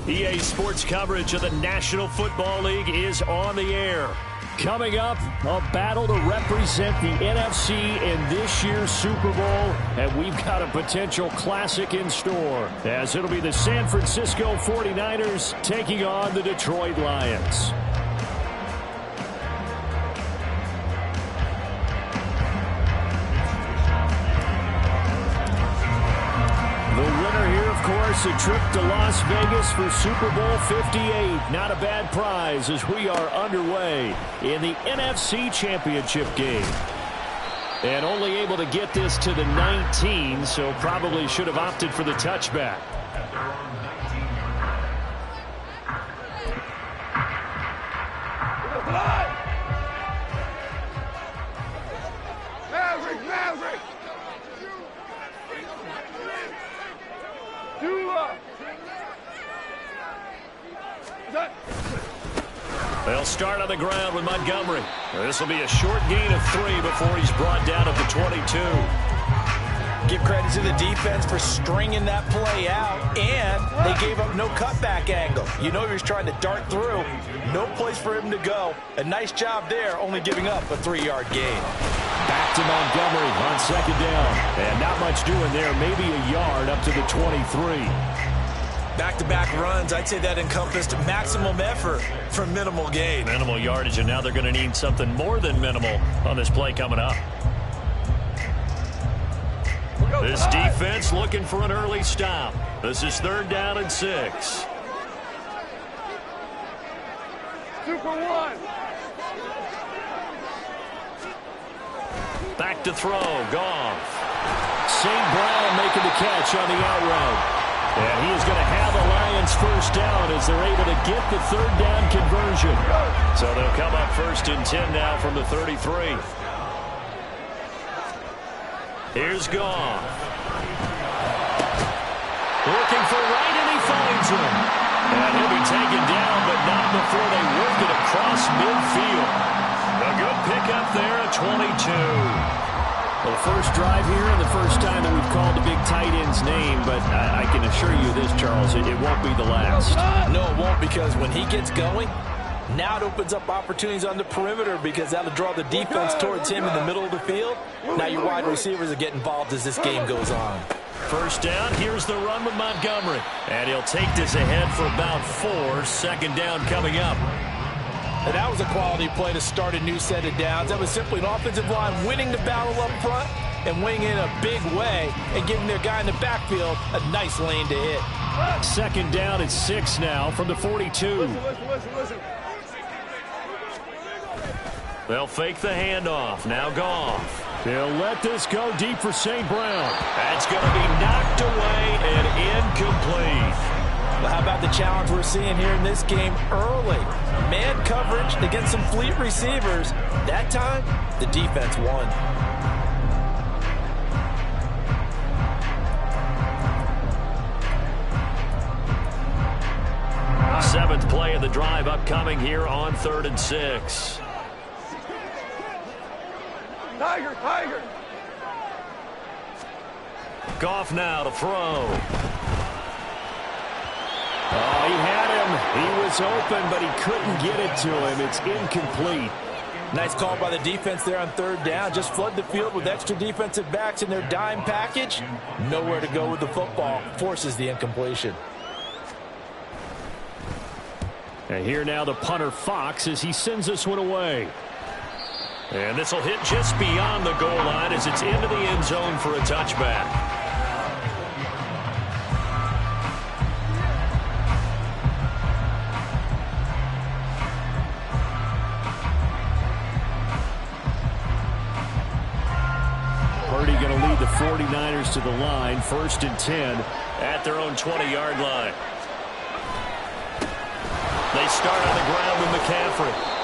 EA Sports coverage of the National Football League is on the air. Coming up, a battle to represent the NFC in this year's Super Bowl, and we've got a potential classic in store, as it'll be the San Francisco 49ers taking on the Detroit Lions. Of course, a trip to Las Vegas for Super Bowl 58. Not a bad prize as we are underway in the NFC Championship game. And only able to get this to the 19, so probably should have opted for the touchback. They'll start on the ground with Montgomery. This will be a short gain of 3 before he's brought down at the 22. Give credit to the defense for stringing that play out, and they gave up no cutback angle. You know he was trying to dart through. No place for him to go. A nice job there, only giving up a 3-yard gain. Back to Montgomery on second down. And not much doing there, maybe a yard up to the 23. Back-to-back runs, I'd say that encompassed maximum effort for minimal gain. Minimal yardage, and now they're going to need something more than minimal on this play coming up. This defense looking for an early stop. This is 3rd down and 6. Super 1. Back to throw, Goff. St. Brown making the catch on the out route. And he is going to have the Lions first down as they're able to get the 3rd down conversion. So they'll come up 1st and 10 now from the 33. Here's Goff. Looking for Wright, and he finds him. And he'll be taken down, but not before they work it across midfield. A good pickup there at 22. Well, first drive here and the first time that we've called the big tight end's name, but I can assure you this, Charles, it won't be the last. No, it won't, because when he gets going, now it opens up opportunities on the perimeter because that'll draw the defense towards him in the middle of the field. Now your wide receivers will get involved as this game goes on. First down, here's the run with Montgomery. And he'll take this ahead for about 4. Second down coming up. And that was a quality play to start a new set of downs. That was simply an offensive line winning the battle up front and winning in a big way and giving their guy in the backfield a nice lane to hit. Second down at 6 now from the 42. Listen. They'll fake the handoff. Now Goff. They'll let this go deep for St. Brown. That's going to be knocked away and incomplete. Well, how about the challenge we're seeing here in this game early? Man coverage against some fleet receivers. That time, the defense won. Seventh play of the drive upcoming here on 3rd and 6. Tiger. Goff now to throw. Oh, he had him. He was open, but he couldn't get it to him. It's incomplete. Nice call by the defense there on 3rd down. Just flood the field with extra defensive backs in their dime package. Nowhere to go with the football. Forces the incompletion. And here now the punter Fox as he sends this one away. And this will hit just beyond the goal line as it's into the end zone for a touchback. Purdy going to lead the 49ers to the line, 1st and 10 at their own 20-yard line. They start on the ground with McCaffrey.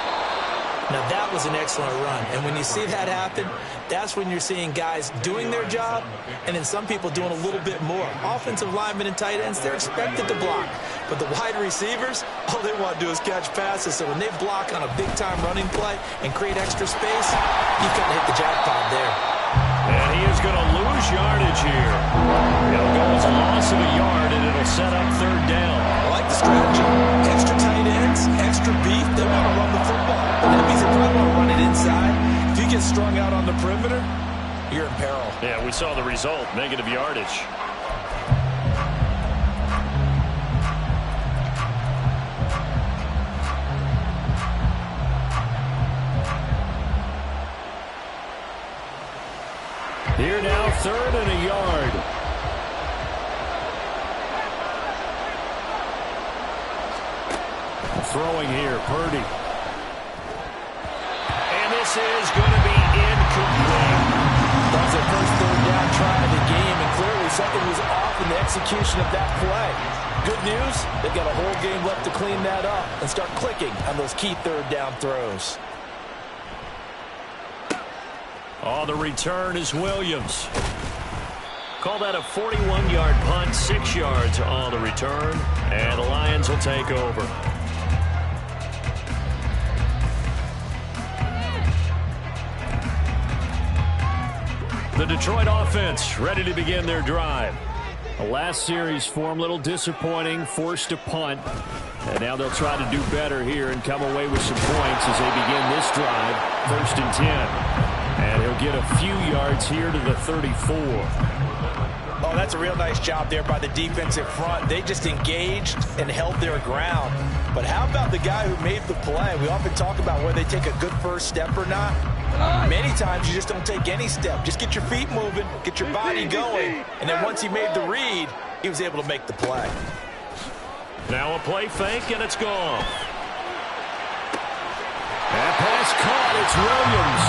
Now that was an excellent run, and when you see that happen, that's when you're seeing guys doing their job and then some people doing a little bit more. Offensive linemen and tight ends, they're expected to block, but the wide receivers, all they want to do is catch passes. So when they block on a big-time running play and create extra space, you've got to hit the jackpot there. And he is going to lose yardage here. It'll go as a loss of a yard, and it'll set up third down. I like the strategy. Extra tight ends, extra beef. They want to run the football. And that means they probably want to run it inside. If you get strung out on the perimeter, you're in peril. Yeah, we saw the result, negative yardage. Here now, third and a yard. Throwing here, Purdy. And this is going to be incomplete. That was their first third down try of the game, and clearly something was off in the execution of that play. Good news, they've got a whole game left to clean that up and start clicking on those key third down throws. Oh, the return is Williams. Call that a 41-yard punt, 6 yards on the return, and the Lions will take over. The Detroit offense ready to begin their drive. The last series for them, a little disappointing, forced to punt. And now they'll try to do better here and come away with some points as they begin this drive, 1st and 10. And he'll get a few yards here to the 34. Oh, that's a real nice job there by the defensive front. They just engaged and held their ground. But how about the guy who made the play? We often talk about whether they take a good first step or not. Many times you just don't take any step. Just get your feet moving, get your body going. And then once he made the read, he was able to make the play. Now a play fake, and it's gone. That pass caught. It's Williams.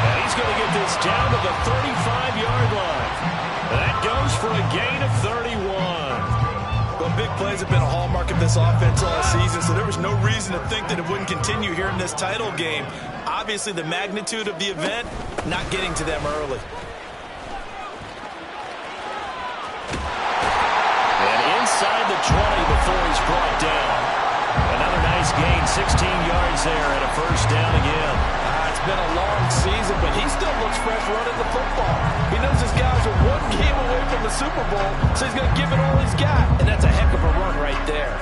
And he's going to get this down to the 35-yard line. That goes for a gain of 31. Well, big plays have been a hallmark of this offense all season, so there was no reason to think that it wouldn't continue here in this title game. Obviously, the magnitude of the event, not getting to them early. And inside the 20 before he's brought down. Another nice gain, 16 yards there, and a first down again. It's been a long season, but he still looks fresh running the football. He knows his guys are one game away from the Super Bowl, so he's going to give it all he's got. And that's a heck of a run right there.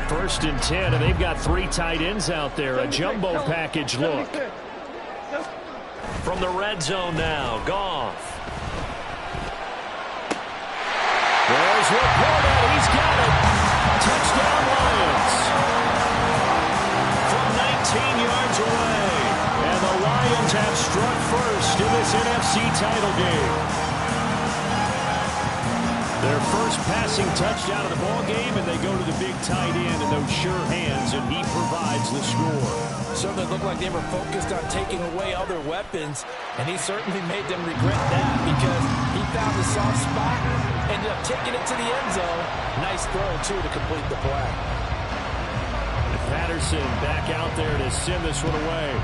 First and 10, and they've got 3 tight ends out there. A jumbo package look. From the red zone now, Goff. There's Laporta. He's got it. Touchdown Lions. From 19 yards away. And the Lions have struck first in this NFC title game. Their first passing touchdown of the ball game, and they go to the big tight end in those sure hands, and he provides the score. Certainly looked like they were focused on taking away other weapons, and he certainly made them regret that because he found the soft spot, ended up taking it to the end zone. Nice throw, too, to complete the play. Patterson back out there to send this one away.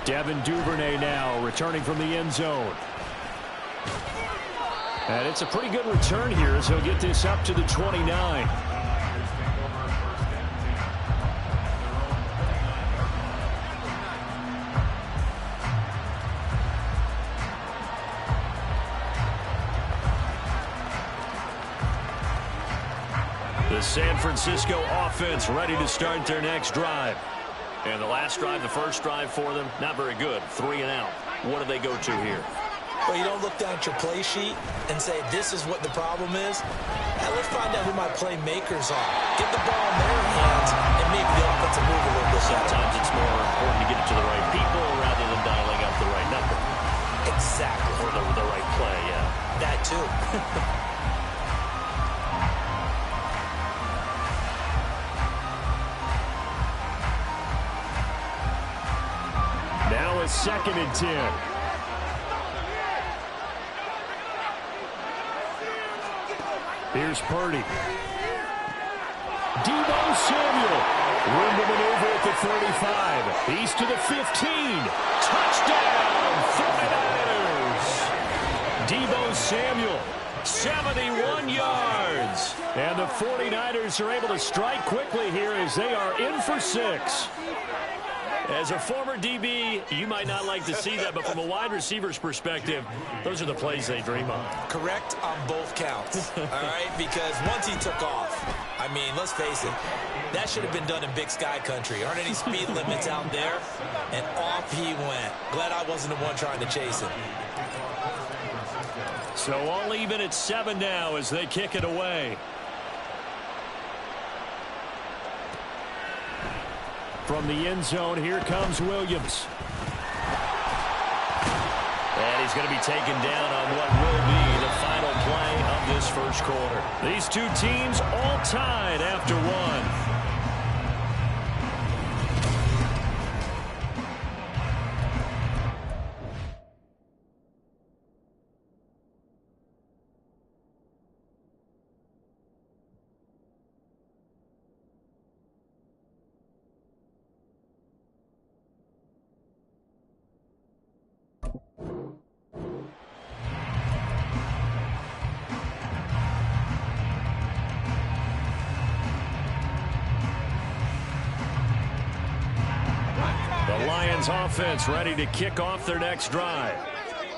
Devin Duvernay now returning from the end zone. And it's a pretty good return here as he'll get this up to the 29. The San Francisco offense ready to start their next drive. And the last drive, the first drive for them, not very good. 3 and out. What do they go to here? Well, you don't look down at your play sheet and say, this is what the problem is. Now, let's find out who my playmakers are. Get the ball in their hands, and maybe the offense will move a little bit. Sometimes it's more important to get it to the right people rather than dialing up the right number. Exactly. Or the right play, yeah. That, too. Now it's 2nd and 10. Here's Purdy. Deebo Samuel. Room to maneuver at the 35. He's to the 15. Touchdown, 49ers. Deebo Samuel, 71 yards. And the 49ers are able to strike quickly here as they are in for 6. As a former DB, you might not like to see that, but from a wide receiver's perspective, those are the plays they dream of. Correct on both counts, all right? Because once he took off, I mean, let's face it, that should have been done in Big Sky country. Aren't any speed limits out there? And off he went. Glad I wasn't the one trying to chase him. So all even at 7 now as they kick it away. From the end zone, here comes Williams. And he's going to be taken down on what will be the final play of this first quarter. These two teams all tied after 1. Offense ready to kick off their next drive.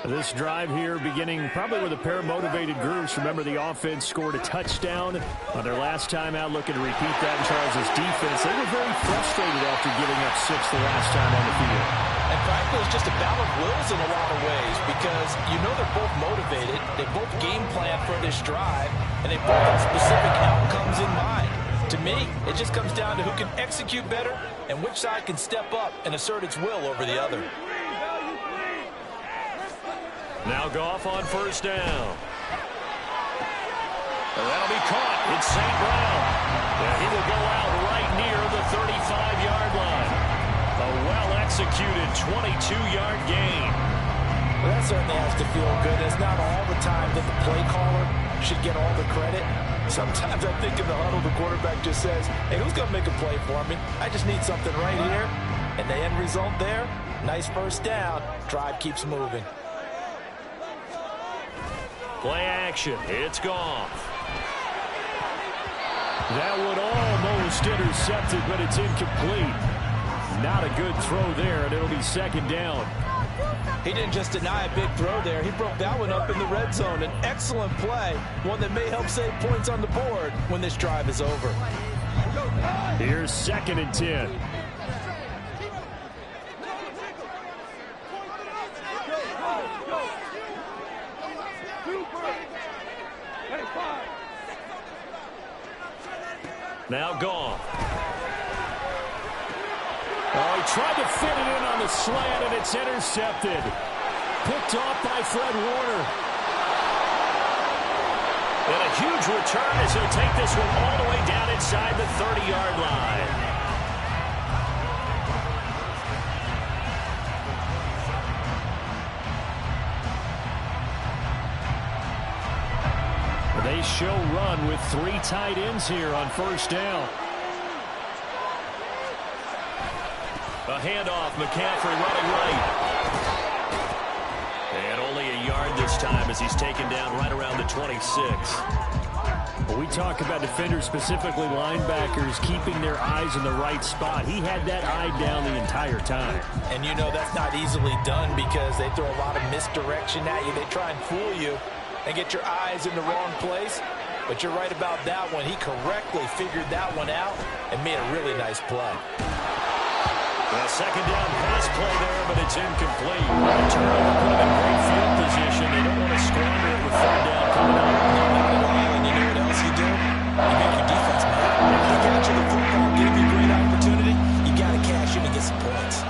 This drive here beginning probably with a pair of motivated groups. Remember, the offense scored a touchdown on their last time out, looking to repeat that in Charles' defense. They were very frustrated after giving up 6 the last time on the field. And frankly, it's just a battle of wills in a lot of ways because you know they're both motivated. They both game plan for this drive, and they both have specific outcomes in mind. To me, it just comes down to who can execute better and which side can step up and assert its will over the other. Now Goff on first down. And that'll be caught. It's St. Brown. And he will go out right near the 35-yard line. A well-executed 22-yard gain. Well, that certainly has to feel good. It's not all the time that the play caller should get all the credit. Sometimes I think in the huddle, the quarterback just says, hey, who's going to make a play for me? I just need something right here. And the end result there, nice first down. Drive keeps moving. Play action. It's gone. That would almost intercept it, but it's incomplete. Not a good throw there, and it'll be second down. He didn't just deny a big throw there. He broke that one up in the red zone. An excellent play, one that may help save points on the board when this drive is over. Here's 2nd and 10. Now gone. Oh, he tried to fit it in on the slant, and it's intercepted. Picked off by Fred Warner. And a huge return as he'll take this one all the way down inside the 30-yard line. They show run with 3 tight ends here on first down. A handoff, McCaffrey running right. And only a yard this time as he's taken down right around the 26. Well, we talk about defenders, specifically linebackers, keeping their eyes in the right spot. He had that eye down the entire time. And you know that's not easily done because they throw a lot of misdirection at you. They try and fool you and get your eyes in the wrong place. But you're right about that one. He correctly figured that one out and made a really nice play. Well, second down pass play there, but it's incomplete. The turnover put him in great field position. They don't want to squander it with third down coming up. No, not at all. And you know what else you do? You make your defense mad. He got you the football, gave you a great opportunity. You got to cash in and get some points.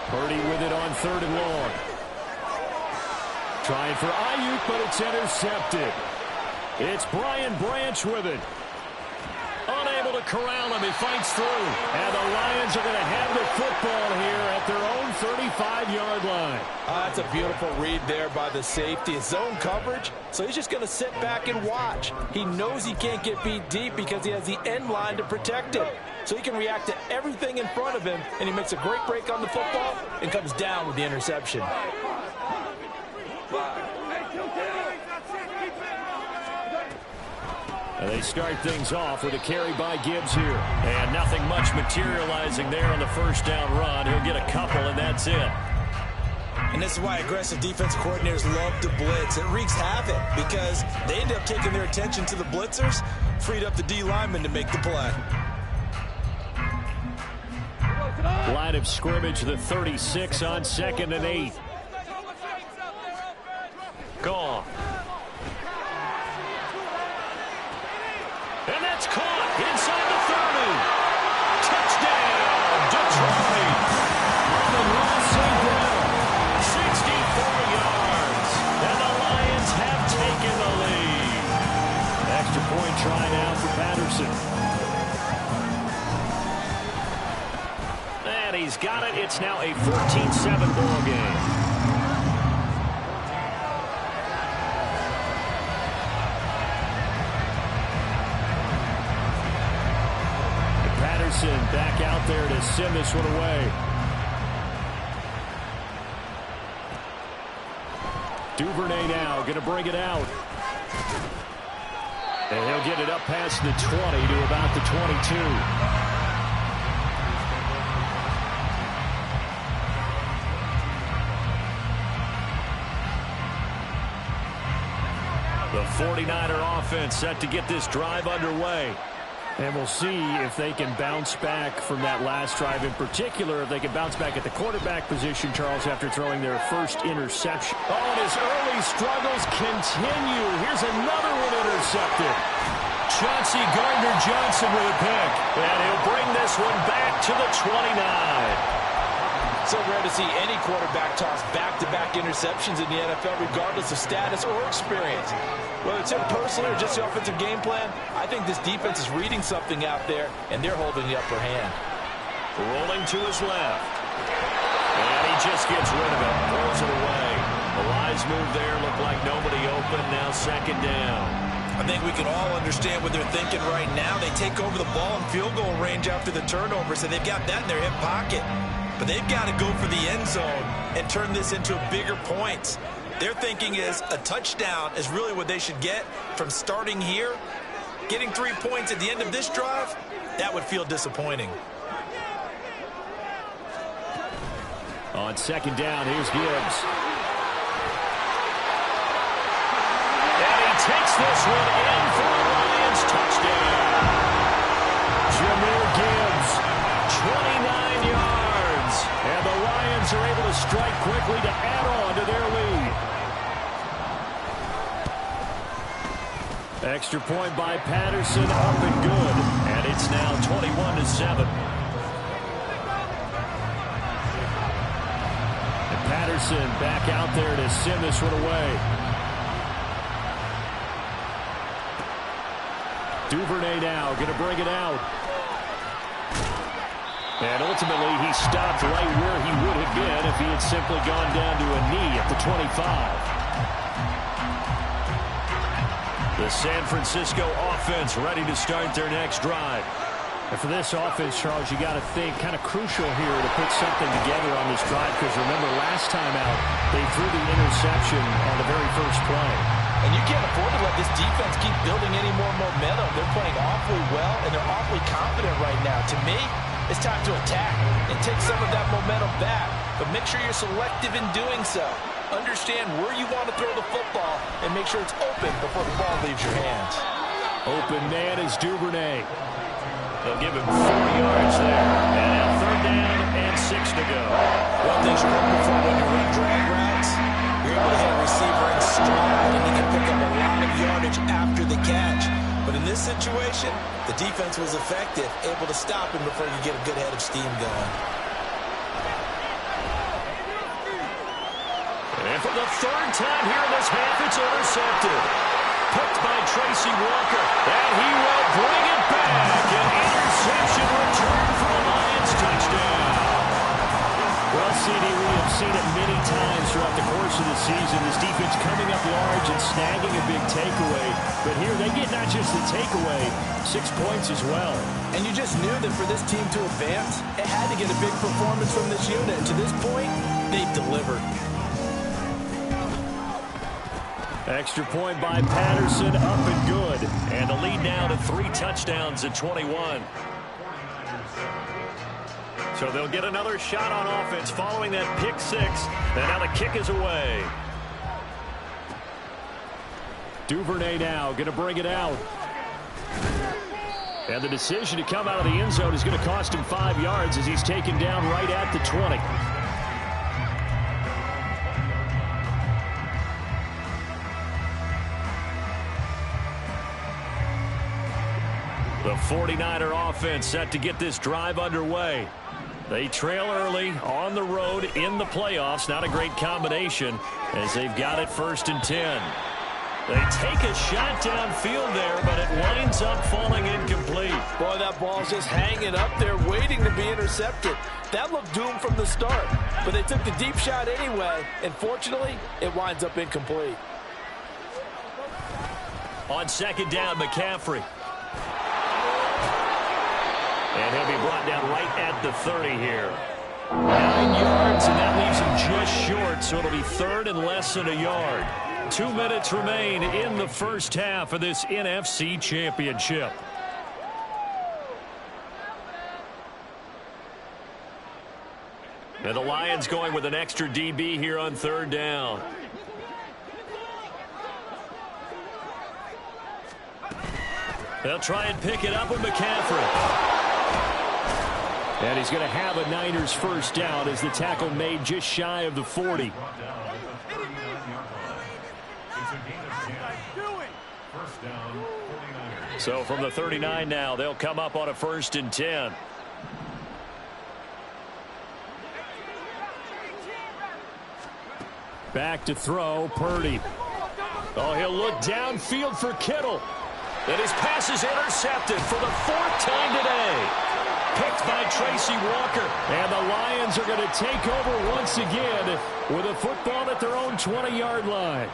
Purdy with it on 3rd and long. Trying for Ayuk, but it's intercepted. It's Brian Branch with it. Unable to corral him. He fights through. And the Lions are going to have the football here at their own 35-yard line. That's a beautiful read there by the safety. It's zone coverage, so he's just going to sit back and watch. He knows he can't get beat deep because he has the end line to protect him. So he can react to everything in front of him, and he makes a great break on the football and comes down with the interception. And they start things off with a carry by Gibbs here. And nothing much materializing there on the first down run. He'll get a couple, and that's it. And this is why aggressive defensive coordinators love to blitz. It wreaks havoc because they end up taking their attention to the blitzers, freed up the D lineman to make the play. Line of scrimmage, the 36 on 2nd and 8. Gone. And that's caught inside the 30. Touchdown, Detroit. The loss down, 64 yards. And the Lions have taken the lead. Extra point try now for Patterson. And he's got it. It's now a 14-7 ball game. Back out there to send this one away. Duvernay now going to bring it out. And he'll get it up past the 20 to about the 22. The 49er offense set to get this drive underway. And we'll see if they can bounce back from that last drive. In particular, if they can bounce back at the quarterback position, Charles, after throwing their first interception. Oh, and his early struggles continue. Here's another one intercepted. Chauncey Gardner-Johnson with a pick. And he'll bring this one back to the 29. So rare to see any quarterback toss back-to-back interceptions in the NFL, regardless of status or experience. Whether it's him personally or just the offensive game plan, I think this defense is reading something out there, and they're holding the upper hand. Rolling to his left. And he just gets rid of it, throws it away. The wise move there, looked like nobody open, now 2nd down. I think we can all understand what they're thinking right now. They take over the ball in field goal range after the turnover, so they've got that in their hip pocket. But they've got to go for the end zone and turn this into bigger points. Their thinking is a touchdown is really what they should get from starting here. Getting 3 points at the end of this drive, that would feel disappointing. On 2nd down, here's Gibbs. And he takes this one in for a Lions touchdown. Jahmyr Gibbs, 29 yards. And the Lions are able to strike quickly to add on to their lead. Extra point by Patterson, up and good. And it's now 21-7. And Patterson back out there to send this one away. Duvernay now going to bring it out. And ultimately, he stopped right where he would have been if he had simply gone down to a knee at the 25. The San Francisco offense ready to start their next drive. And for this offense, Charles, you got to think kind of crucial here to put something together on this drive, because remember last time out, they threw the interception on the very first play. And you can't afford to let this defense keep building any more momentum. They're playing awfully well, and they're awfully confident right now. To me, it's time to attack and take some of that momentum back. But make sure you're selective in doing so. Understand where you want to throw the football and make sure it's open before the ball leaves your hands. Open man is Duvernay. They'll give him 4 yards there. And now 3rd down and 6 to go. One thing you're looking for when you run drag routes, you're able to hit a receiver in stride, and he can pick up a lot of yardage after the catch. But in this situation, the defense was effective, able to stop him before you get a good head of steam going. And for the 3rd time here in this half, it's intercepted. Picked by Tracy Walker. And he will bring it back. An interception return for the Lions touchdown. Well, CD, we have seen it many times throughout the course of the season. This defense coming up large and snagging a big takeaway. But here they get not just the takeaway, 6 points as well. And you just knew that for this team to advance, it had to get a big performance from this unit. And to this point, they've delivered. Extra point by Patterson, up and good. And the lead now to 3 touchdowns at 21. So they'll get another shot on offense following that pick 6. And now the kick is away. Duvernay now going to bring it out. And the decision to come out of the end zone is going to cost him 5 yards as he's taken down right at the 20. The 49er offense set to get this drive underway. They trail early on the road in the playoffs. Not a great combination as they've got it 1st and 10. They take a shot downfield there, but it winds up falling incomplete. Boy, that ball's just hanging up there waiting to be intercepted. That looked doomed from the start, but they took the deep shot anyway, and fortunately, it winds up incomplete. On 2nd down, McCaffrey. And he'll be brought down right at the 30 here. 9 yards, and that leaves him just short, so it'll be 3rd and less than a yard. 2 minutes remain in the first half of this NFC Championship. And the Lions going with an extra DB here on 3rd down. They'll try and pick it up with McCaffrey. And he's going to have a Niners first down as the tackle made just shy of the 40. So from the 39 now, they'll come up on a 1st and 10. Back to throw, Purdy. Oh, he'll look downfield for Kittle. And his pass is intercepted for the 4th time today. Picked by Tracy Walker. And the Lions are going to take over once again with a football at their own 20-yard line.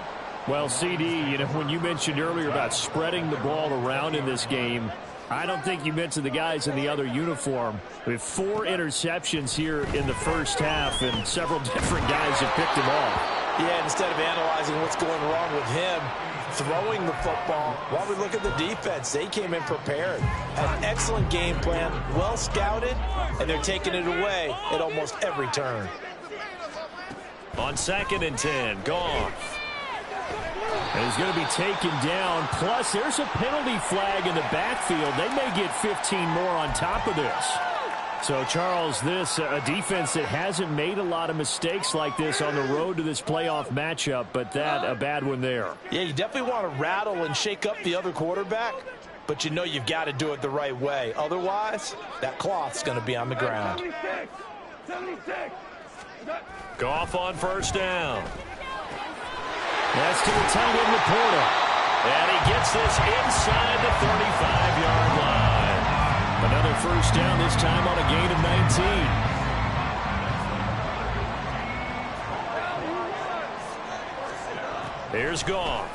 Well, CD, you know, when you mentioned earlier about spreading the ball around in this game, I don't think you mentioned the guys in the other uniform. We have 4 interceptions here in the first half, and several different guys have picked them off. Yeah, instead of analyzing what's going wrong with him, throwing the football, while we look at the defense, they came in prepared. Had an excellent game plan, well scouted, and they're taking it away at almost every turn. On 2nd and 10, Goff. And he's going to be taken down. Plus, there's a penalty flag in the backfield. They may get 15 more on top of this. So, Charles, this a defense that hasn't made a lot of mistakes like this on the road to this playoff matchup, but that a bad one there. Yeah, you definitely want to rattle and shake up the other quarterback, but you know you've got to do it the right way. Otherwise, that cloth's going to be on the ground. 76. Goff on 1st down. That's to the tight end, Laporta. And he gets this inside the 35-yard line. Another first down, this time on a gain of 19. Here's Goff.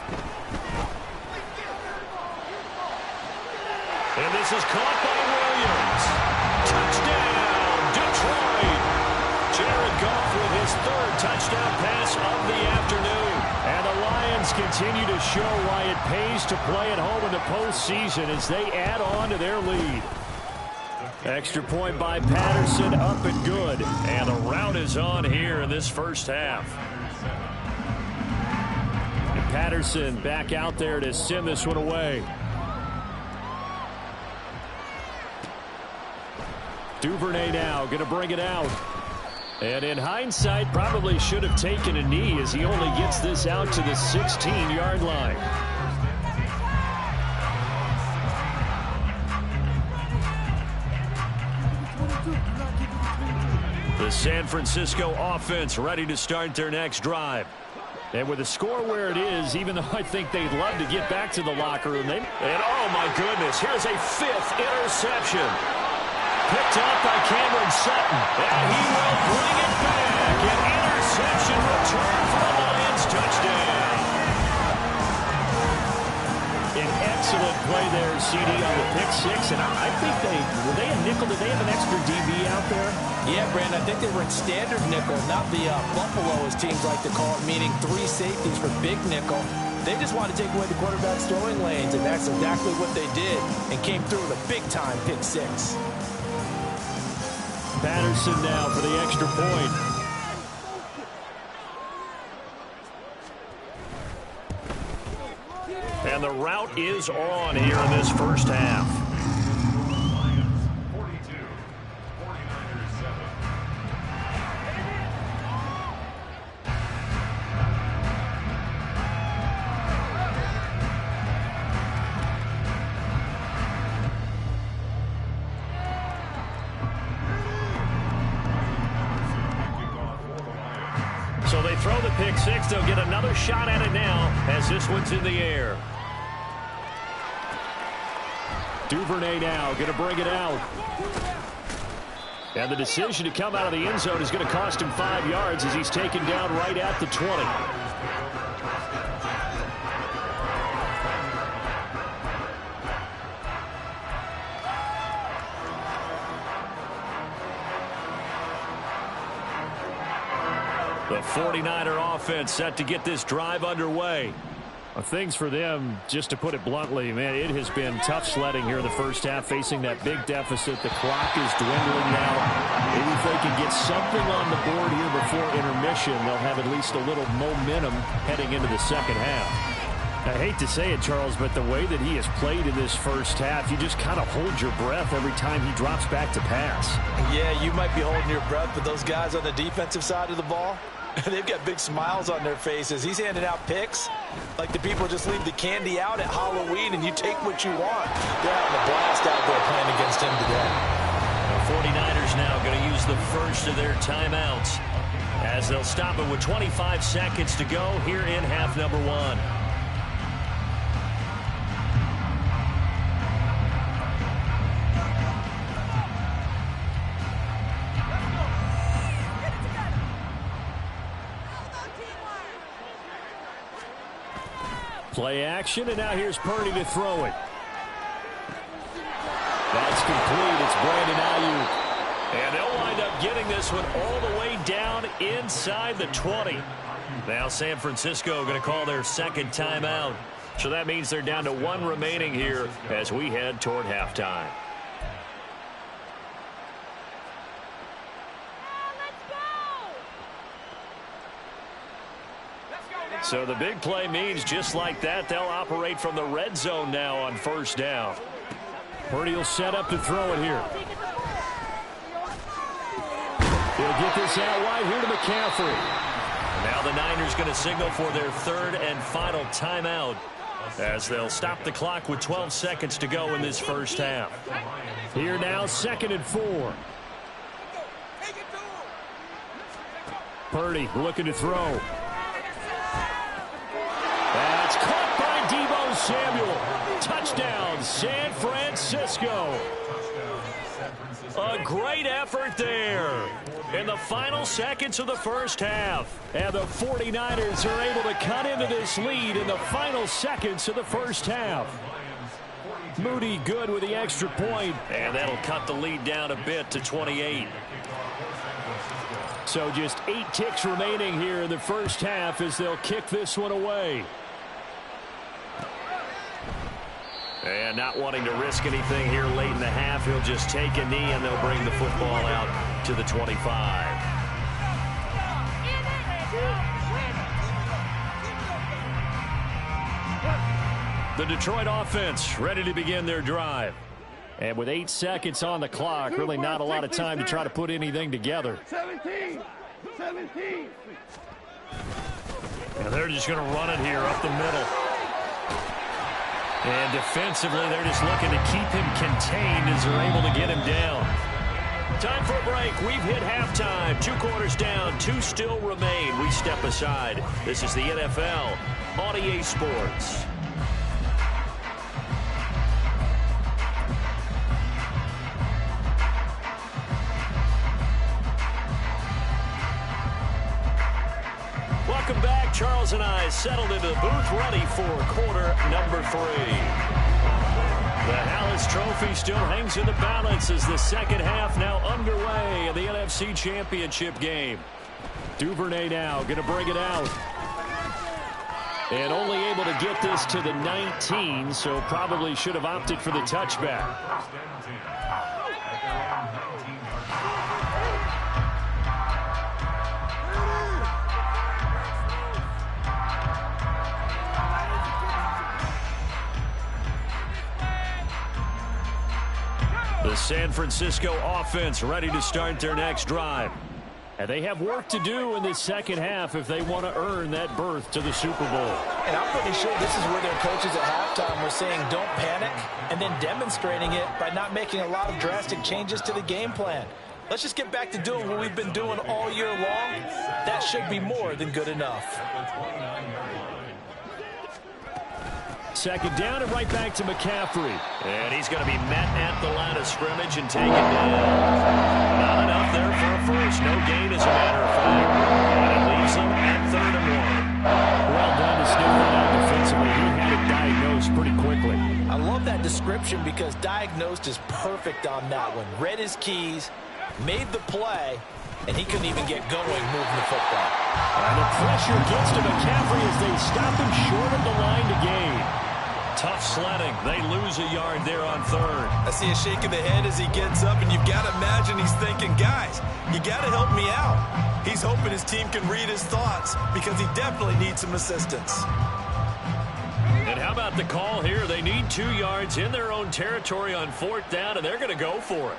And this is caught by Williams. Touchdown, Detroit. Jared Goff with his 3rd touchdown pass of the afternoon. And the Lions continue to show why it pays to play at home in the postseason as they add on to their lead. Extra point by Patterson, up and good. And the rout is on here in this first half. And Patterson back out there to send this one away. Duvernay now going to bring it out. And in hindsight, probably should have taken a knee as he only gets this out to the 16-yard line. The San Francisco offense ready to start their next drive. And with the score where it is, even though I think they'd love to get back to the locker room, and oh my goodness, here's a 5th interception. Picked up by Cameron Sutton. And he will bring it back. An interception return for the Lions touchdown. An excellent play there, CD, on the pick 6. And I think were they a nickel? Did they have an extra DB out there? Yeah, Brandon, I think they were in standard nickel, not the Buffalo, as teams like to call it, meaning 3 safeties for big nickel. They just want to take away the quarterback's throwing lanes, and that's exactly what they did, and came through with a big-time pick six. Patterson now for the extra point. And the route is on here in this first half. So they throw the pick six. They'll get another shot at it now as this one's in the air. Duvernay now going to bring it out. And the decision to come out of the end zone is going to cost him 5 yards as he's taken down right at the 20. The 49er offense set to get this drive underway. Things for them, just to put it bluntly, man, it has been tough sledding here in the first half, facing that big deficit. The clock is dwindling now. Maybe if they can get something on the board here before intermission, they'll have at least a little momentum heading into the second half. I hate to say it, Charles, but the way that he has played in this first half, you just kind of hold your breath every time he drops back to pass. Yeah, you might be holding your breath, but those guys on the defensive side of the ball, they've got big smiles on their faces. He's handing out picks like the people just leave the candy out at Halloween and you take what you want. They're having a blast out there playing against him today. The 49ers now going to use the first of their timeouts as they'll stop it with 25 seconds to go here in half number one. Play action, and now here's Purdy to throw it. That's complete. It's Brandon Ayuk. And they'll wind up getting this one all the way down inside the 20. Now San Francisco going to call their second timeout. So that means they're down to one remaining here as we head toward halftime. So the big play means just like that, they'll operate from the red zone now on first down. Purdy will set up to throw it here. He'll get this out wide here to McCaffrey. And now the Niners going to signal for their third and final timeout as they'll stop the clock with 12 seconds to go in this first half. Here now, 2nd and 4. Purdy looking to throw. That's caught by Deebo Samuel. Touchdown, San Francisco. A great effort there in the final seconds of the first half. And the 49ers are able to cut into this lead in the final seconds of the first half. Moody good with the extra point. And that'll cut the lead down a bit to 28. So just 8 ticks remaining here in the first half as they'll kick this one away. And not wanting to risk anything here late in the half, he'll just take a knee and they'll bring the football out to the 25. The Detroit offense ready to begin their drive. And with 8 seconds on the clock, really not a lot of time to try to put anything together. 17. And they're just going to run it here up the middle. And defensively, they're just looking to keep him contained as they're able to get him down. Time for a break. We've hit halftime. 2 quarters down, 2 still remain. We step aside. This is the NFL on EA Sports. Welcome back. Charles and I settled into the booth ready for quarter number 3. The Hallis Trophy still hangs in the balance as the second half now underway in the NFC Championship game. Duvernay now going to bring it out. And only able to get this to the 19, so probably should have opted for the touchback. The San Francisco offense ready to start their next drive. And they have work to do in this second half if they want to earn that berth to the Super Bowl. And I'm pretty sure this is where their coaches at halftime were saying don't panic, and then demonstrating it by not making a lot of drastic changes to the game plan. Let's just get back to doing what we've been doing all year long. That should be more than good enough. Second down and right back to McCaffrey. And he's going to be met at the line of scrimmage and taken down. Not enough there for a first. No gain, as a matter of fact. And it leaves them at 3rd and 1. Well done to sniff that out defensively. He had it diagnosed pretty quickly. I love that description because diagnosed is perfect on that one. Read his keys, made the play, and he couldn't even get going moving the football. And the pressure gets to McCaffrey as they stop him short of the line to gain. Tough sledding. They lose a yard there on 3rd. I see a shake of the head as he gets up, and you've got to imagine he's thinking, guys, you got to help me out. He's hoping his team can read his thoughts because he definitely needs some assistance. And how about the call here? They need 2 yards in their own territory on 4th down, and they're going to go for it.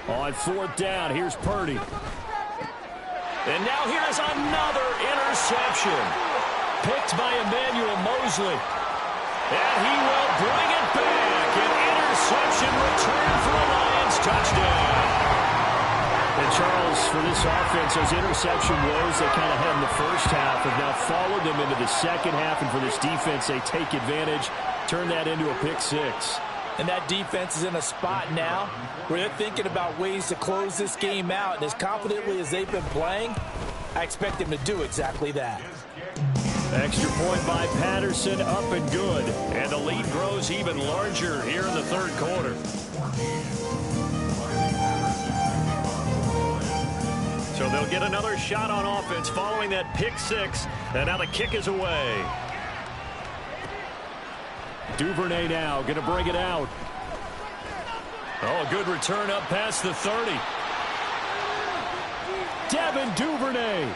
On 4th down, here's Purdy. And now here's another interception. Picked by Emmanuel Mosley. And he will bring it back. An interception return for a Lions touchdown. And Charles, for this offense, those interception woes they kind of had in the first half have now followed them into the second half. And for this defense, they take advantage, turn that into a pick 6. And that defense is in a spot now where they're thinking about ways to close this game out. And as confidently as they've been playing, I expect them to do exactly that. Extra point by Patterson, up and good. And the lead grows even larger here in the 3rd quarter. So they'll get another shot on offense following that pick 6. And now the kick is away. Duvernay now going to bring it out. Oh, a good return up past the 30. Devin Duvernay.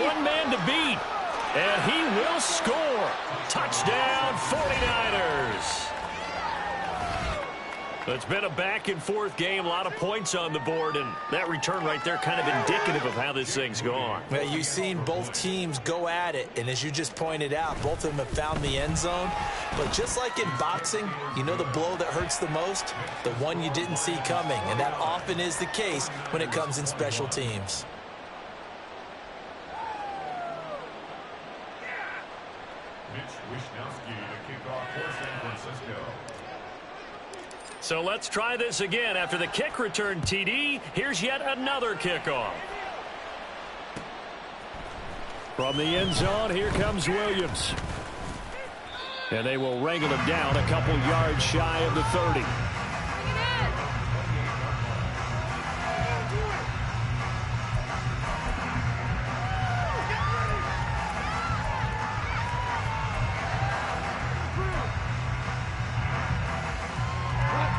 One man to beat. And he will score. Touchdown, 49ers. It's been a back-and-forth game, a lot of points on the board, and that return right there kind of indicative of how this thing's gone. Well, you've seen both teams go at it, and as you just pointed out, both of them have found the end zone. But just like in boxing, you know the blow that hurts the most? The one you didn't see coming, and that often is the case when it comes in special teams. So let's try this again. After the kick return TD, here's yet another kickoff. From the end zone, here comes Williams. And they will wrangle him down a couple yards shy of the 30.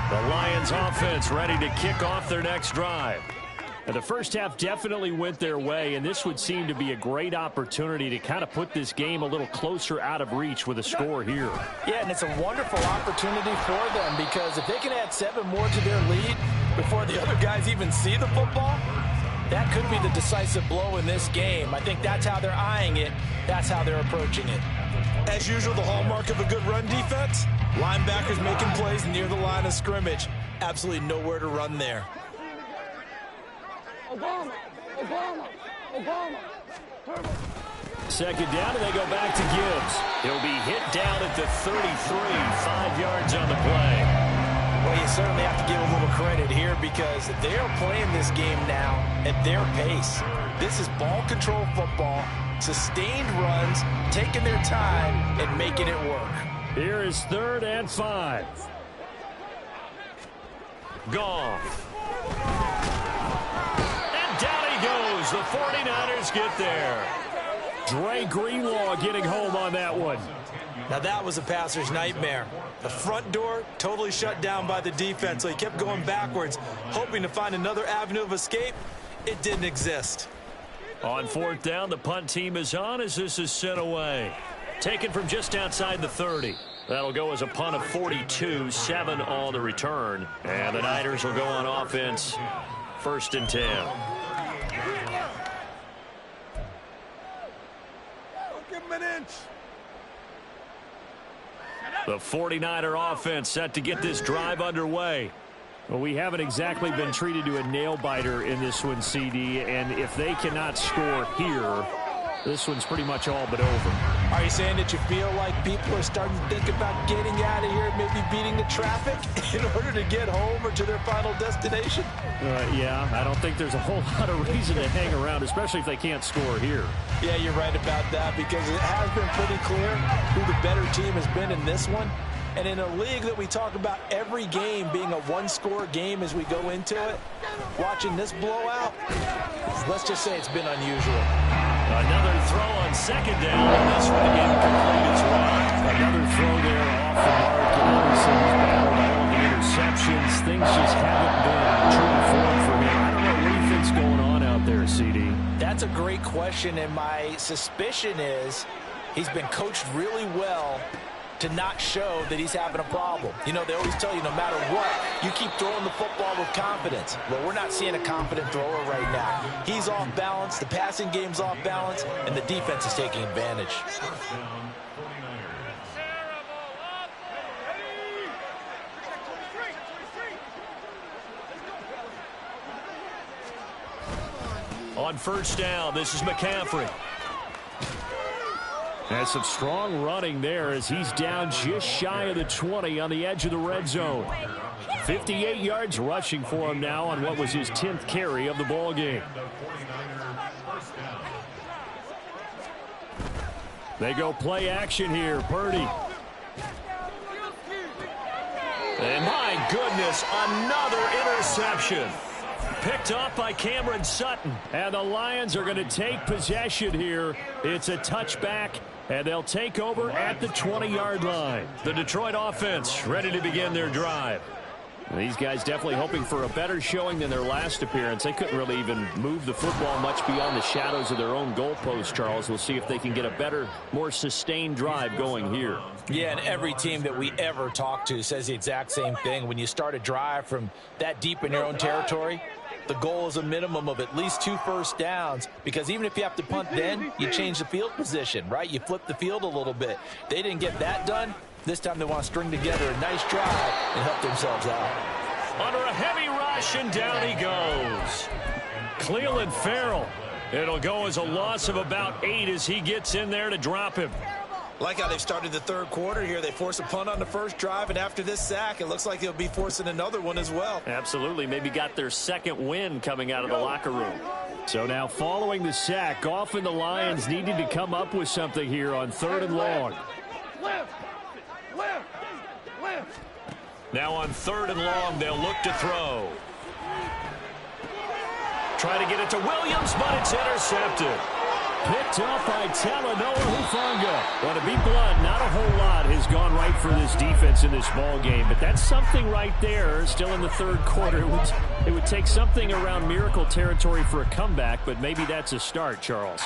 The Lions offense ready to kick off their next drive. And the first half definitely went their way, and this would seem to be a great opportunity to kind of put this game a little closer out of reach with a score here. Yeah, and it's a wonderful opportunity for them because if they can add 7 more to their lead before the other guys even see the football, that could be the decisive blow in this game. I think that's how they're eyeing it. That's how they're approaching it. As usual, the hallmark of a good run defense, linebackers making plays near the line of scrimmage. Absolutely nowhere to run there. Second down, and they go back to Gibbs. He'll be hit down at the 33, 5 yards on the play. Well, you certainly have to give a little credit here because they are playing this game now at their pace. This is ball control football, sustained runs, taking their time and making it work. Here is 3rd and 5. Goff. And down he goes. The 49ers get there. Dre Greenlaw getting home on that one. Now that was a passer's nightmare. The front door totally shut down by the defense, so he kept going backwards, hoping to find another avenue of escape. It didn't exist. On fourth down, the punt team is on as this is sent away. Taken from just outside the 30. That'll go as a punt of 42, 7 on the return. And the Niners will go on offense, 1st and 10. Give him an inch. The 49er offense set to get this drive underway. Well, we haven't exactly been treated to a nail-biter in this one, CD, and if they cannot score here, this one's pretty much all but over. Are you saying that you feel like people are starting to think about getting out of here, maybe beating the traffic in order to get home or to their final destination? Yeah, I don't think there's a whole lot of reason to hang around, especially if they can't score here. Yeah, you're right about that, because it has been pretty clear who the better team has been in this one. And in a league that we talk about every game being a one-score game as we go into it, watching this blowout, let's just say it's been unusual. Another throw on 2nd down, and this one incomplete as well. Another throw there off the mark, and obviously he's battled all the interceptions. Things just haven't been true to form for him. I don't know what you think's going on out there, CD. That's a great question, and my suspicion is he's been coached really well to not show that he's having a problem. You know, they always tell you no matter what, you keep throwing the football with confidence. Well, we're not seeing a confident thrower right now. He's off balance, the passing game's off balance, and the defense is taking advantage. On 1st down, this is McCaffrey. And some strong running there as he's down just shy of the 20 on the edge of the red zone. 58 yards rushing for him now on what was his 10th carry of the ball game. They go play action here. Purdy. And my goodness, another interception. Picked off by Cameron Sutton. And the Lions are going to take possession here. It's a touchback, and they'll take over at the 20-yard line. The Detroit offense ready to begin their drive. These guys definitely hoping for a better showing than their last appearance. They couldn't really even move the football much beyond the shadows of their own goalpost, Charles. We'll see if they can get a better, more sustained drive going here. Yeah, and every team that we ever talk to says the exact same thing. When you start a drive from that deep in your own territory, the goal is a minimum of at least 2 first downs, because even if you have to punt then, you change the field position, right? You flip the field a little bit. They didn't get that done. This time they want to string together a nice drive and help themselves out. Under a heavy rush, and down he goes. Cleveland Farrell. It'll go as a loss of about 8 as he gets in there to drop him. Like how they've started the third quarter here. They force a punt on the first drive, and after this sack, it looks like they'll be forcing another one as well. Absolutely. Maybe got their second win coming out of the locker room. So now following the sack, Goff and the Lions needed to come up with something here on 3rd and long. Now on 3rd and long, they'll look to throw. Try to get it to Williams, but it's intercepted. Picked up by Talanoa Hufanga. Well, to be blunt, not a whole lot has gone right for this defense in this ball game, but that's something right there. Still in the third quarter. It would take something around miracle territory for a comeback, but maybe that's a start, Charles.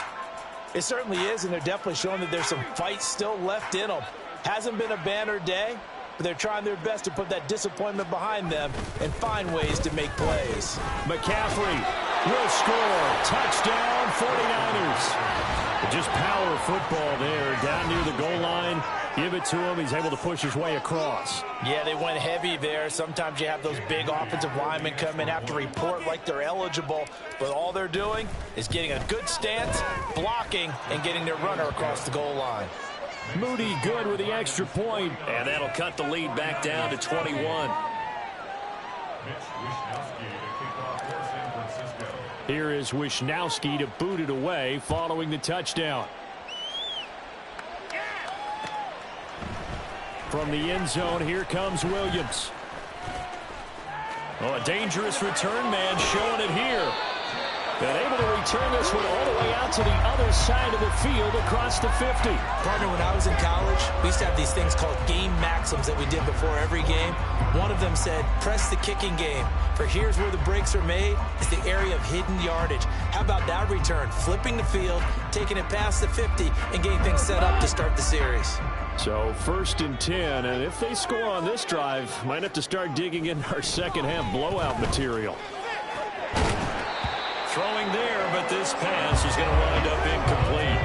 It certainly is, and they're definitely showing that there's some fight still left in them. Hasn't been a banner day, but they're trying their best to put that disappointment behind them and find ways to make plays. McCaffrey will score. Touchdown, 49ers. Just power football there, down near the goal line. Give it to him. He's able to push his way across. Yeah, they went heavy there. Sometimes you have those big offensive linemen come in, have to report like they're eligible, but all they're doing is getting a good stance, blocking, and getting their runner across the goal line. Moody good with the extra point, and that'll cut the lead back down to 21. Here is Wisnowski to boot it away following the touchdown. From the end zone, here comes Williams. Oh, a dangerous return man showing it here. And able to return this one all the way out to the other side of the field across the 50. Partner, when I was in college, we used to have these things called game maxims that we did before every game. One of them said, press the kicking game. For here's where the breaks are made. It's the area of hidden yardage. How about that return? Flipping the field, taking it past the 50, and getting things set up to start the series. So 1st and 10, and if they score on this drive, might have to start digging in our second half blowout material. Throwing there, but this pass is going to wind up incomplete.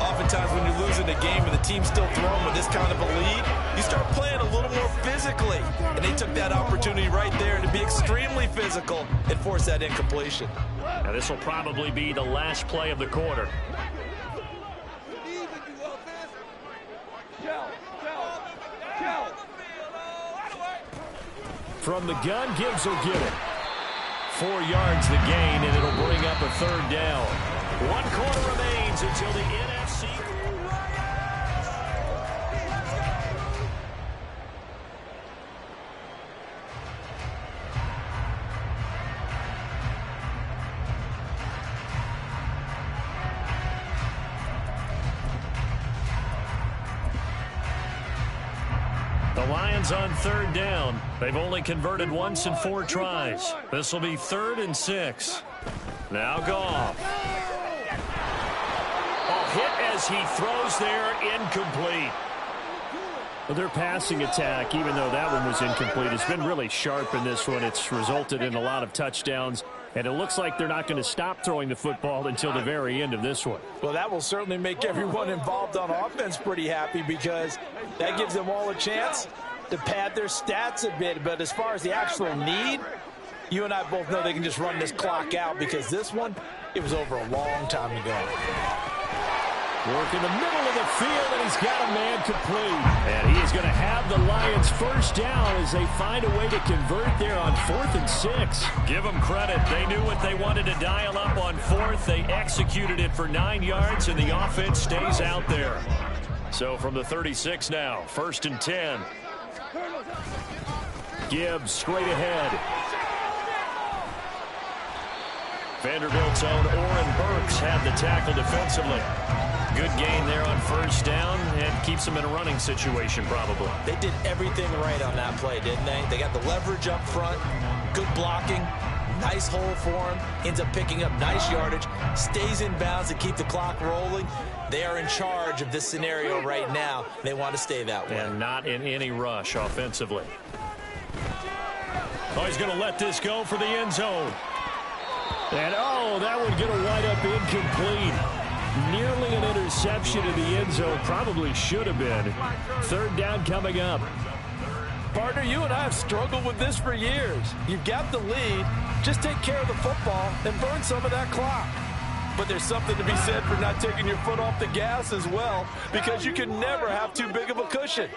Oftentimes when you're losing a game and the team's still throwing with this kind of a lead, you start playing a little more physically. And they took that opportunity right there to be extremely physical and force that incompletion. Now this will probably be the last play of the quarter. From the gun, Gibbs will get it. 4 yards the gain, and it'll bring up a 3rd down. 1 quarter remains until the NFC. The Lions on 3rd down. They've only converted once in 4 tries. This will be 3rd and 6. Now Goff. A hit as he throws there, incomplete. Well, their passing attack, even though that one was incomplete, has been really sharp in this one. It's resulted in a lot of touchdowns, and it looks like they're not going to stop throwing the football until the very end of this one. Well, that will certainly make everyone involved on offense pretty happy because that gives them all a chance to pad their stats a bit. But as far as the actual need, you and I both know they can just run this clock out because this one, it was over a long time ago. Work in the middle of the field, and he's got a man complete. And he is going to have the Lions first down as they find a way to convert there on 4th and 6. Give them credit. They knew what they wanted to dial up on 4th. They executed it for 9 yards, and the offense stays out there. So from the 36 now, 1st and 10. Gibbs straight ahead. Vanderbilt's own Oren Burks had the tackle defensively. Good gain there on 1st down and keeps them in a running situation probably. They did everything right on that play, didn't they? They got the leverage up front, good blocking, nice hole for him, ends up picking up nice yardage, stays in bounds to keep the clock rolling. They are in charge of this scenario right now. They want to stay that way. And not in any rush offensively. Oh, he's going to let this go for the end zone. And, oh, that would get a wind up incomplete. Nearly an interception in the end zone. Probably should have been. 3rd down coming up. Partner, you and I have struggled with this for years. You've got the lead. Just take care of the football and burn some of that clock. But there's something to be said for not taking your foot off the gas as well, because you can never have too big of a cushion.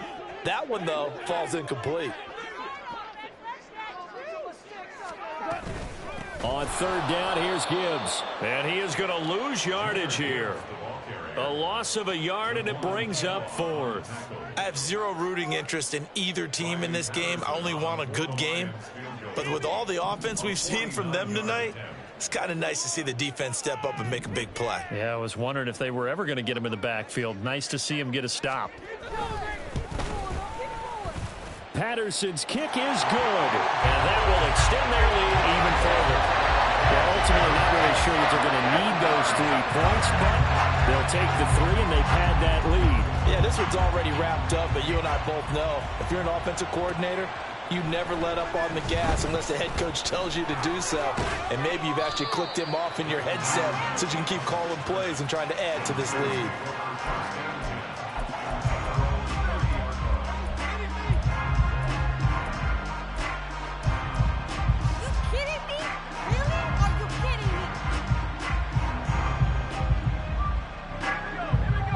That one, though, falls incomplete. On 3rd down, here's Gibbs. And he is going to lose yardage here. A loss of a yard, and it brings up 4th. I have zero rooting interest in either team in this game. I only want a good game. But with all the offense we've seen from them tonight, it's kind of nice to see the defense step up and make a big play. Yeah, I was wondering if they were ever going to get him in the backfield. Nice to see him get a stop. Patterson's kick is good, and that will extend their lead even further. They're ultimately not really sure that they're going to need those 3 points, but they'll take the 3 and they pad that lead. Yeah, this one's already wrapped up, but you and I both know if you're an offensive coordinator, you never let up on the gas unless the head coach tells you to do so. And maybe you've actually clicked him off in your headset so you can keep calling plays and trying to add to this lead.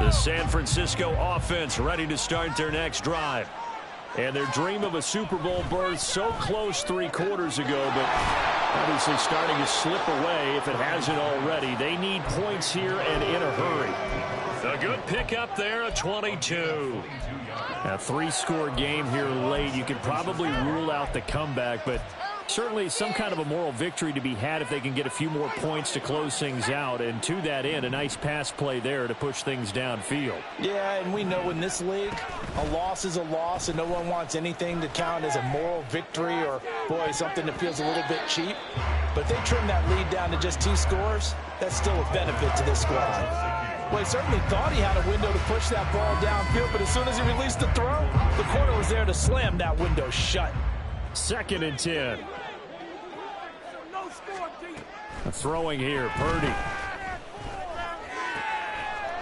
The San Francisco offense ready to start their next drive. And their dream of a Super Bowl berth so close 3 quarters ago, but obviously starting to slip away if it hasn't already. They need points here and in a hurry. A good pickup there, a 22. A 3-score game here late. You could probably rule out the comeback, but Certainly some kind of a moral victory to be had if they can get a few more points to close things out. And to that end, a nice pass play there to push things downfield. Yeah, and we know in this league, a loss is a loss, and no one wants anything to count as a moral victory or, boy, something that feels a little bit cheap. But if they trim that lead down to just 2 scores, that's still a benefit to this squad. Well, he certainly thought he had a window to push that ball downfield, but as soon as he released the throw, the corner was there to slam that window shut. 2nd and 10. Throwing here, Purdy.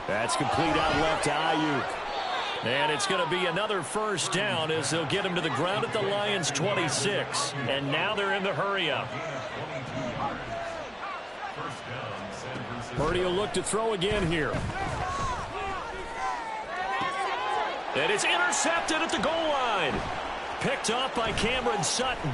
That's complete out left to Ayuk. And it's going to be another first down as they'll get him to the ground at the Lions' 26. And now they're in the hurry-up. Purdy will look to throw again here. And it's intercepted at the goal line. Picked off by Cameron Sutton.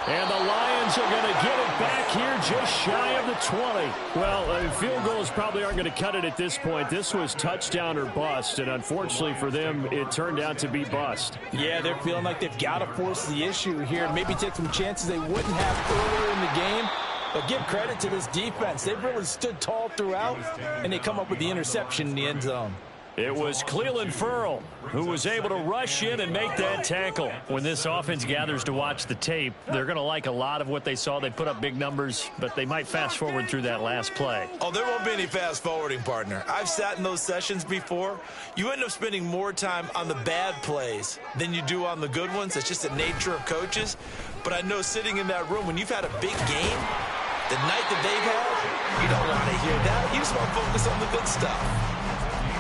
And the Lions are going to get it back here just shy of the 20. Well, field goals probably aren't going to cut it at this point. This was touchdown or bust, and unfortunately for them, it turned out to be bust. Yeah, they're feeling like they've got to force the issue here. Maybe take some chances they wouldn't have earlier in the game. But give credit to this defense. They've really stood tall throughout, and they come up with the interception in the end zone. It was Clelin Ferrell who was able to rush in and make that tackle. When this offense gathers to watch the tape, they're going to like a lot of what they saw. They put up big numbers, but they might fast forward through that last play. Oh, there won't be any fast forwarding, partner. I've sat in those sessions before. You end up spending more time on the bad plays than you do on the good ones. It's just the nature of coaches. But I know sitting in that room, when you've had a big game, the night that they've had, you don't want to hear that. You just want to focus on the good stuff.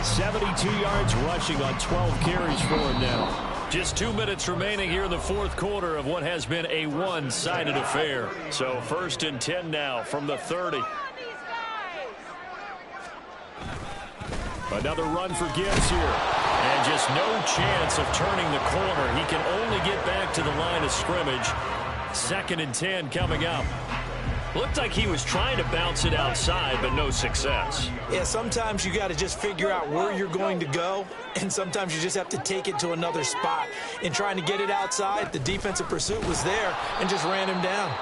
72 yards rushing on 12 carries for him now. Just 2 minutes remaining here in the fourth quarter of what has been a one-sided affair. So 1st and 10 now from the 30. Another run for Gibbs here. And just no chance of turning the corner. He can only get back to the line of scrimmage. 2nd and 10 coming up. Looked like he was trying to bounce it outside, but no success. Yeah, sometimes you got to just figure out where you're going to go, and sometimes you just have to take it to another spot. In trying to get it outside, the defensive pursuit was there and just ran him down.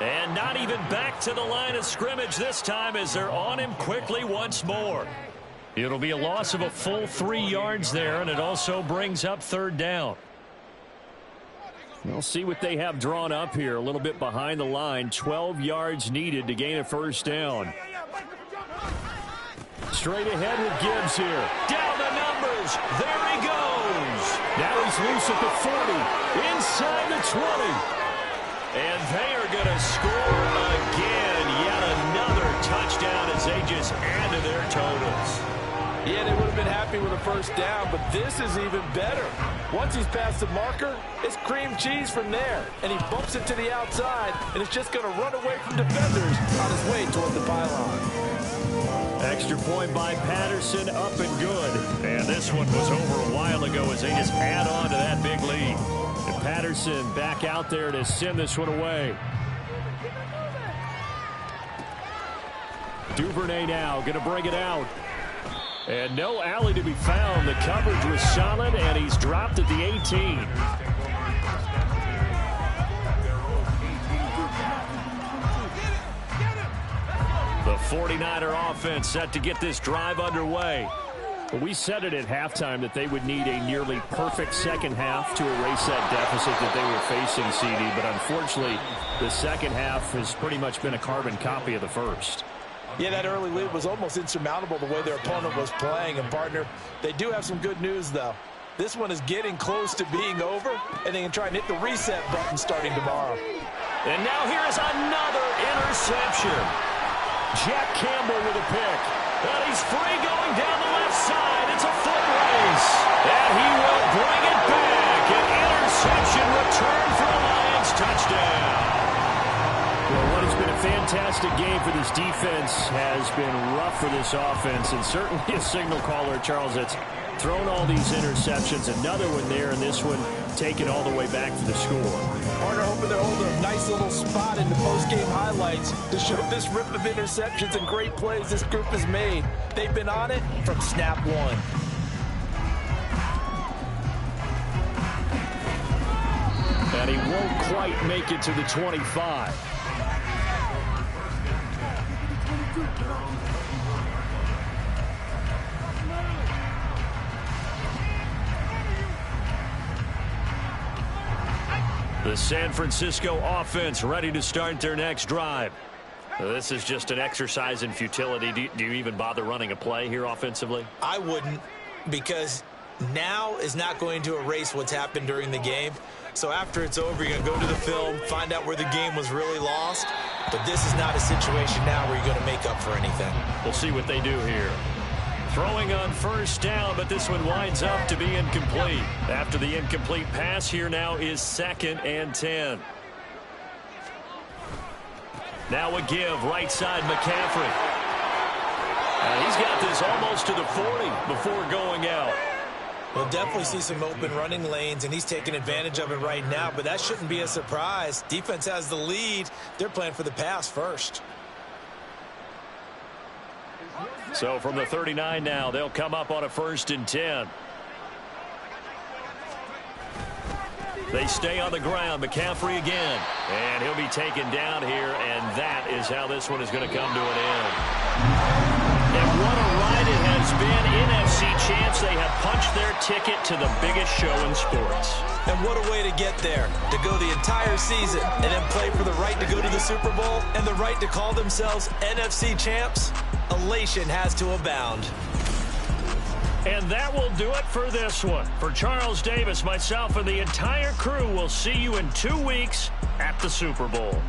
And not even back to the line of scrimmage this time as they're on him quickly once more. It'll be a loss of a full 3 yards there, and it also brings up 3rd down. We'll see what they have drawn up here. A little bit behind the line. 12 yards needed to gain a first down. Straight ahead with Gibbs here. Down the numbers. There he goes. Now he's loose at the 40. Inside the 20. And they are going to score again. Yet another touchdown as they just add to their totals. Yeah, they would have been happy with a first down, but this is even better. Once he's past the marker, it's cream cheese from there. And he bumps it to the outside, and it's just going to run away from defenders on his way toward the pylon. Extra point by Patterson, up and good. And this one was over a while ago as they just add on to that big lead. And Patterson back out there to send this one away. Duvernay now going to bring it out. And no alley to be found. The coverage was solid, and he's dropped at the 18. The 49er offense set to get this drive underway. We said it at halftime that they would need a nearly perfect second half to erase that deficit that they were facing, CD. But unfortunately, the second half has pretty much been a carbon copy of the first. Yeah, that early lead was almost insurmountable the way their opponent was playing. And, partner, they do have some good news, though. This one is getting close to being over, and they can try and hit the reset button starting tomorrow. And now here is another interception. Jack Campbell with a pick. And he's free going down the left side. It's a foot race. And he will bring it back. An interception return for a Lions touchdown. Well, what has been a fantastic game for this defense has been rough for this offense, and certainly a signal caller, Charles, that's thrown all these interceptions. Another one there, and this one taken all the way back to the score. Partner hoping they're holding a nice little spot in the post-game highlights to show this rip of interceptions and great plays this group has made. They've been on it from snap one. And he won't quite make it to the 25. The San Francisco offense ready to start their next drive. This is just an exercise in futility. Do you even bother running a play here offensively? I wouldn't, because now is not going to erase what's happened during the game. So after it's over, you're going to go to the film, find out where the game was really lost. But this is not a situation now where you're going to make up for anything. We'll see what they do here. Throwing on first down, but this one winds up to be incomplete. After the incomplete pass, here now is 2nd and 10. Now a give, right side McCaffrey. And he's got this almost to the 40 before going out. We'll definitely see some open running lanes, and he's taking advantage of it right now, but that shouldn't be a surprise. Defense has the lead. They're playing for the pass first. So from the 39 now, they'll come up on a 1st and 10. They stay on the ground. McCaffrey again. And he'll be taken down here, and that is how this one is going to come to an end. And what a ride it has been. NFC champs, they have punched their ticket to the biggest show in sports. And what a way to get there, to go the entire season and then play for the right to go to the Super Bowl and the right to call themselves NFC champs. Elation has to abound. And that will do it for this one. For Charles Davis, myself, and the entire crew, we'll see you in 2 weeks at the Super Bowl.